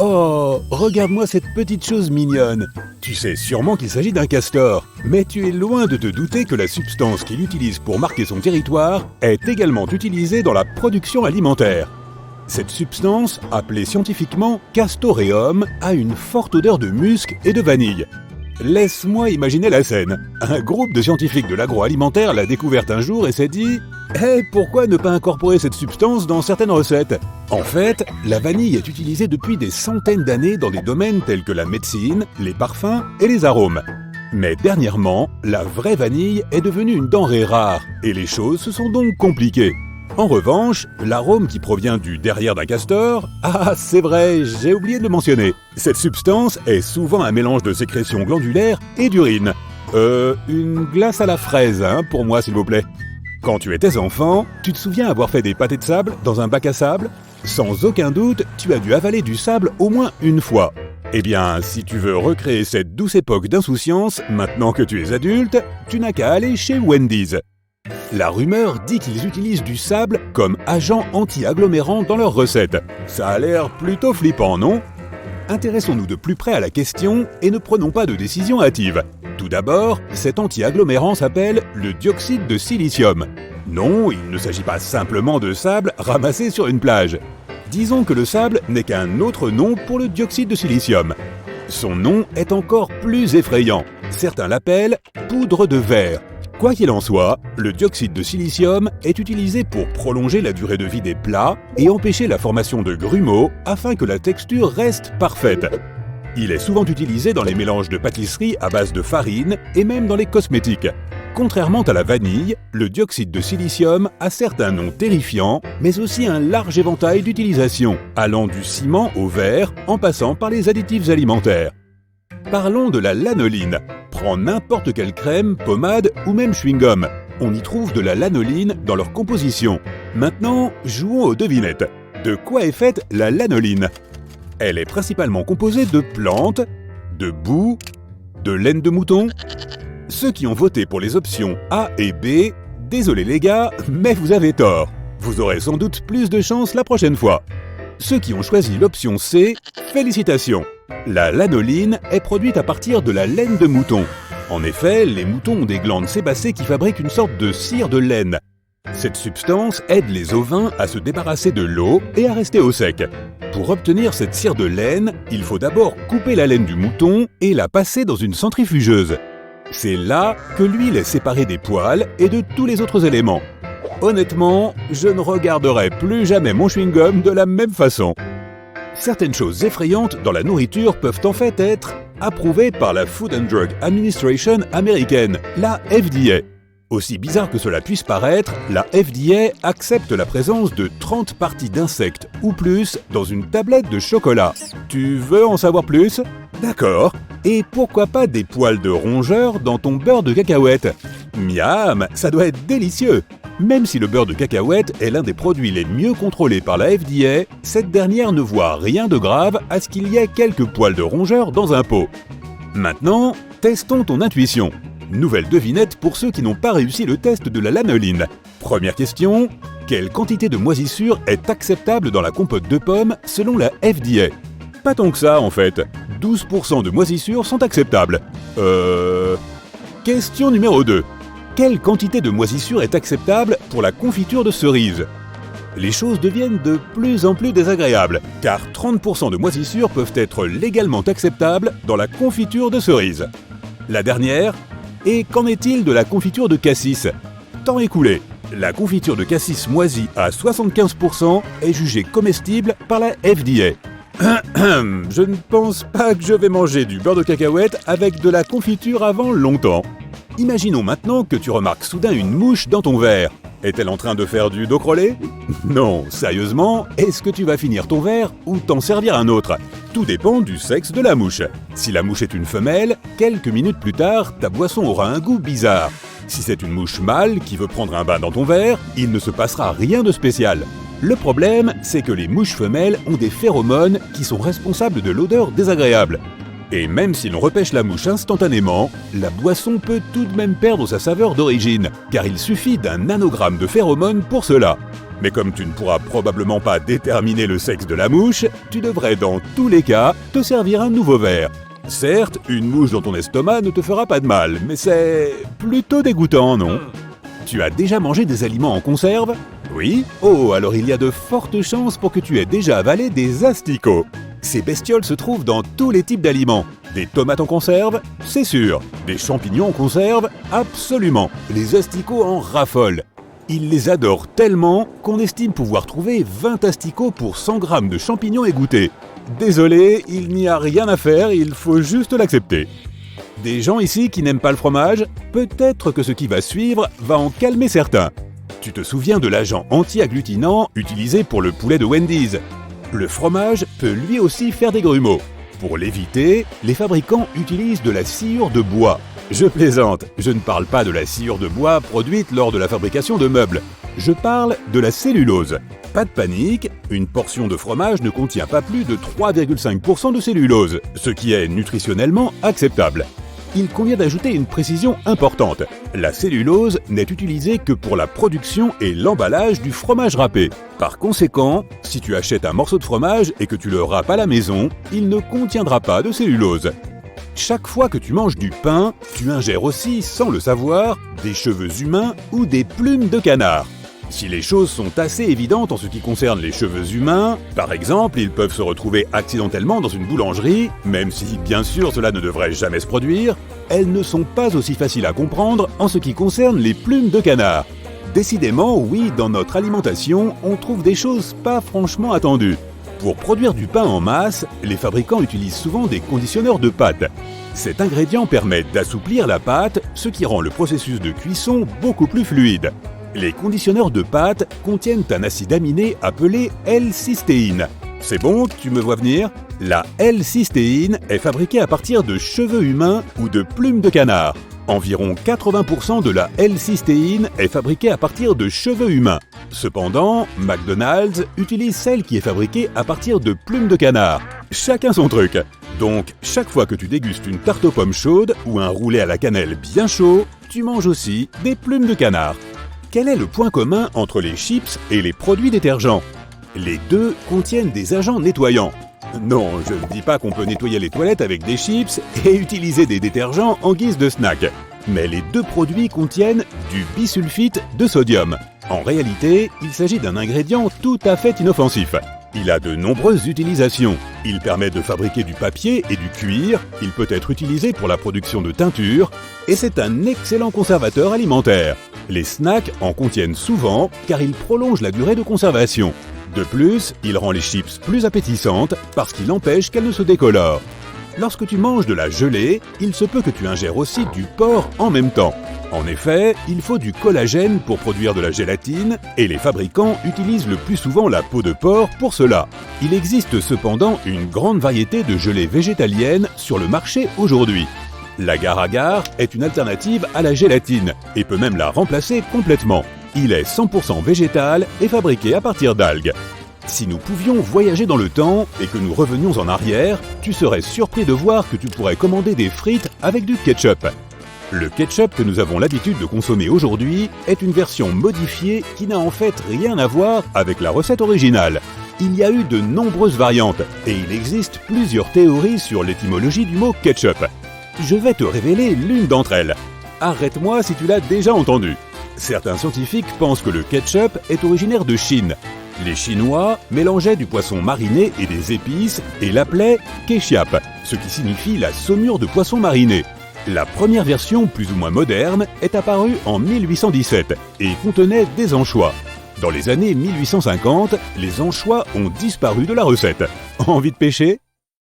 Oh, regarde-moi cette petite chose mignonne. Tu sais sûrement qu'il s'agit d'un castor, mais tu es loin de te douter que la substance qu'il utilise pour marquer son territoire est également utilisée dans la production alimentaire. Cette substance, appelée scientifiquement castoreum, a une forte odeur de musc et de vanille. Laisse-moi imaginer la scène. Un groupe de scientifiques de l'agroalimentaire l'a découverte un jour et s'est dit « Eh, pourquoi ne pas incorporer cette substance dans certaines recettes ?» En fait, la vanille est utilisée depuis des centaines d'années dans des domaines tels que la médecine, les parfums et les arômes. Mais dernièrement, la vraie vanille est devenue une denrée rare et les choses se sont donc compliquées. En revanche, l'arôme qui provient du derrière d'un castor, ah c'est vrai, j'ai oublié de le mentionner. Cette substance est souvent un mélange de sécrétions glandulaires et d'urine. Une glace à la fraise, pour moi s'il vous plaît. Quand tu étais enfant, tu te souviens avoir fait des pâtés de sable dans un bac à sable ? Sans aucun doute, tu as dû avaler du sable au moins une fois. Eh bien, si tu veux recréer cette douce époque d'insouciance, maintenant que tu es adulte, tu n'as qu'à aller chez Wendy's. La rumeur dit qu'ils utilisent du sable comme agent anti-agglomérant dans leurs recettes. Ça a l'air plutôt flippant, non ? Intéressons-nous de plus près à la question et ne prenons pas de décision hâtive. Tout d'abord, cet anti-agglomérant s'appelle le dioxyde de silicium. Non, il ne s'agit pas simplement de sable ramassé sur une plage. Disons que le sable n'est qu'un autre nom pour le dioxyde de silicium. Son nom est encore plus effrayant. Certains l'appellent poudre de verre. Quoi qu'il en soit, le dioxyde de silicium est utilisé pour prolonger la durée de vie des plats et empêcher la formation de grumeaux afin que la texture reste parfaite. Il est souvent utilisé dans les mélanges de pâtisserie à base de farine et même dans les cosmétiques. Contrairement à la vanille, le dioxyde de silicium a certes un nom terrifiant, mais aussi un large éventail d'utilisations, allant du ciment au verre en passant par les additifs alimentaires. Parlons de la lanoline. Prends n'importe quelle crème, pommade ou même chewing-gum. On y trouve de la lanoline dans leur composition. Maintenant, jouons aux devinettes. De quoi est faite la lanoline ? Elle est principalement composée de plantes, de boue, de laine de mouton. Ceux qui ont voté pour les options A et B, désolé les gars, mais vous avez tort. Vous aurez sans doute plus de chance la prochaine fois. Ceux qui ont choisi l'option C, félicitations. La lanoline est produite à partir de la laine de mouton. En effet, les moutons ont des glandes sébacées qui fabriquent une sorte de cire de laine. Cette substance aide les ovins à se débarrasser de l'eau et à rester au sec. Pour obtenir cette cire de laine, il faut d'abord couper la laine du mouton et la passer dans une centrifugeuse. C'est là que l'huile est séparée des poils et de tous les autres éléments. Honnêtement, je ne regarderai plus jamais mon chewing-gum de la même façon. Certaines choses effrayantes dans la nourriture peuvent en fait être approuvées par la Food and Drug Administration américaine, la FDA. Aussi bizarre que cela puisse paraître, la FDA accepte la présence de 30 parties d'insectes ou plus dans une tablette de chocolat. Tu veux en savoir plus ? D'accord. Et pourquoi pas des poils de rongeur dans ton beurre de cacahuète ? Miam, ça doit être délicieux. Même si le beurre de cacahuète est l'un des produits les mieux contrôlés par la FDA, cette dernière ne voit rien de grave à ce qu'il y ait quelques poils de rongeur dans un pot. Maintenant, testons ton intuition. Nouvelle devinette pour ceux qui n'ont pas réussi le test de la lanoline. Première question, quelle quantité de moisissure est acceptable dans la compote de pommes selon la FDA ? Pas tant que ça en fait. 12% de moisissure sont acceptables. Question numéro 2. Quelle quantité de moisissure est acceptable pour la confiture de cerises ? Les choses deviennent de plus en plus désagréables, car 30% de moisissure peuvent être légalement acceptables dans la confiture de cerises. La dernière, et qu'en est-il de la confiture de cassis ? Temps écoulé. La confiture de cassis moisie à 75% est jugée comestible par la FDA. Je ne pense pas que je vais manger du beurre de cacahuète avec de la confiture avant longtemps. Imaginons maintenant que tu remarques soudain une mouche dans ton verre. Est-elle en train de faire du dos crôlé ? Non, sérieusement, est-ce que tu vas finir ton verre ou t'en servir un autre ? Tout dépend du sexe de la mouche. Si la mouche est une femelle, quelques minutes plus tard, ta boisson aura un goût bizarre. Si c'est une mouche mâle qui veut prendre un bain dans ton verre, il ne se passera rien de spécial. Le problème, c'est que les mouches femelles ont des phéromones qui sont responsables de l'odeur désagréable. Et même si l'on repêche la mouche instantanément, la boisson peut tout de même perdre sa saveur d'origine, car il suffit d'un nanogramme de phéromones pour cela. Mais comme tu ne pourras probablement pas déterminer le sexe de la mouche, tu devrais dans tous les cas te servir un nouveau verre. Certes, une mouche dans ton estomac ne te fera pas de mal, mais c'est plutôt dégoûtant, non ? Tu as déjà mangé des aliments en conserve ? Oui ? Oh, alors il y a de fortes chances pour que tu aies déjà avalé des asticots. Ces bestioles se trouvent dans tous les types d'aliments. Des tomates en conserve ? C'est sûr. Des champignons en conserve ? Absolument. Les asticots en raffolent. Ils les adorent tellement qu'on estime pouvoir trouver 20 asticots pour 100 grammes de champignons égouttés. Désolé, il n'y a rien à faire, il faut juste l'accepter. Des gens ici qui n'aiment pas le fromage ? Peut-être que ce qui va suivre va en calmer certains. Tu te souviens de l'agent anti-agglutinant utilisé pour le poulet de Wendy's ? Le fromage peut lui aussi faire des grumeaux. Pour l'éviter, les fabricants utilisent de la sciure de bois. Je plaisante, je ne parle pas de la sciure de bois produite lors de la fabrication de meubles. Je parle de la cellulose. Pas de panique, une portion de fromage ne contient pas plus de 3,5% de cellulose, ce qui est nutritionnellement acceptable. Il convient d'ajouter une précision importante. La cellulose n'est utilisée que pour la production et l'emballage du fromage râpé. Par conséquent, si tu achètes un morceau de fromage et que tu le râpes à la maison, il ne contiendra pas de cellulose. Chaque fois que tu manges du pain, tu ingères aussi, sans le savoir, des cheveux humains ou des plumes de canard. Si les choses sont assez évidentes en ce qui concerne les cheveux humains, par exemple, ils peuvent se retrouver accidentellement dans une boulangerie, même si, bien sûr, cela ne devrait jamais se produire, elles ne sont pas aussi faciles à comprendre en ce qui concerne les plumes de canard. Décidément, oui, dans notre alimentation, on trouve des choses pas franchement attendues. Pour produire du pain en masse, les fabricants utilisent souvent des conditionneurs de pâte. Cet ingrédient permet d'assouplir la pâte, ce qui rend le processus de cuisson beaucoup plus fluide. Les conditionneurs de pâte contiennent un acide aminé appelé L-cystéine. C'est bon, tu me vois venir ? La L-cystéine est fabriquée à partir de cheveux humains ou de plumes de canard. Environ 80% de la L-cystéine est fabriquée à partir de cheveux humains. Cependant, McDonald's utilise celle qui est fabriquée à partir de plumes de canard. Chacun son truc. Donc, chaque fois que tu dégustes une tarte aux pommes chaude ou un roulé à la cannelle bien chaud, tu manges aussi des plumes de canard. Quel est le point commun entre les chips et les produits détergents ? Les deux contiennent des agents nettoyants. Non, je ne dis pas qu'on peut nettoyer les toilettes avec des chips et utiliser des détergents en guise de snack. Mais les deux produits contiennent du bisulfite de sodium. En réalité, il s'agit d'un ingrédient tout à fait inoffensif. Il a de nombreuses utilisations. Il permet de fabriquer du papier et du cuir, il peut être utilisé pour la production de teintures, et c'est un excellent conservateur alimentaire. Les snacks en contiennent souvent car ils prolongent la durée de conservation. De plus, il rend les chips plus appétissantes parce qu'il empêche qu'elles ne se décolorent. Lorsque tu manges de la gelée, il se peut que tu ingères aussi du porc en même temps. En effet, il faut du collagène pour produire de la gélatine et les fabricants utilisent le plus souvent la peau de porc pour cela. Il existe cependant une grande variété de gelées végétaliennes sur le marché aujourd'hui. L'agar-agar est une alternative à la gélatine et peut même la remplacer complètement. Il est 100% végétal et fabriqué à partir d'algues. Si nous pouvions voyager dans le temps et que nous revenions en arrière, tu serais surpris de voir que tu pourrais commander des frites avec du ketchup. Le ketchup que nous avons l'habitude de consommer aujourd'hui est une version modifiée qui n'a en fait rien à voir avec la recette originale. Il y a eu de nombreuses variantes et il existe plusieurs théories sur l'étymologie du mot ketchup. Je vais te révéler l'une d'entre elles. Arrête-moi si tu l'as déjà entendu. Certains scientifiques pensent que le ketchup est originaire de Chine. Les Chinois mélangeaient du poisson mariné et des épices et l'appelaient ketchup, ce qui signifie la saumure de poisson mariné. La première version, plus ou moins moderne, est apparue en 1817 et contenait des anchois. Dans les années 1850, les anchois ont disparu de la recette. Envie de pêcher ?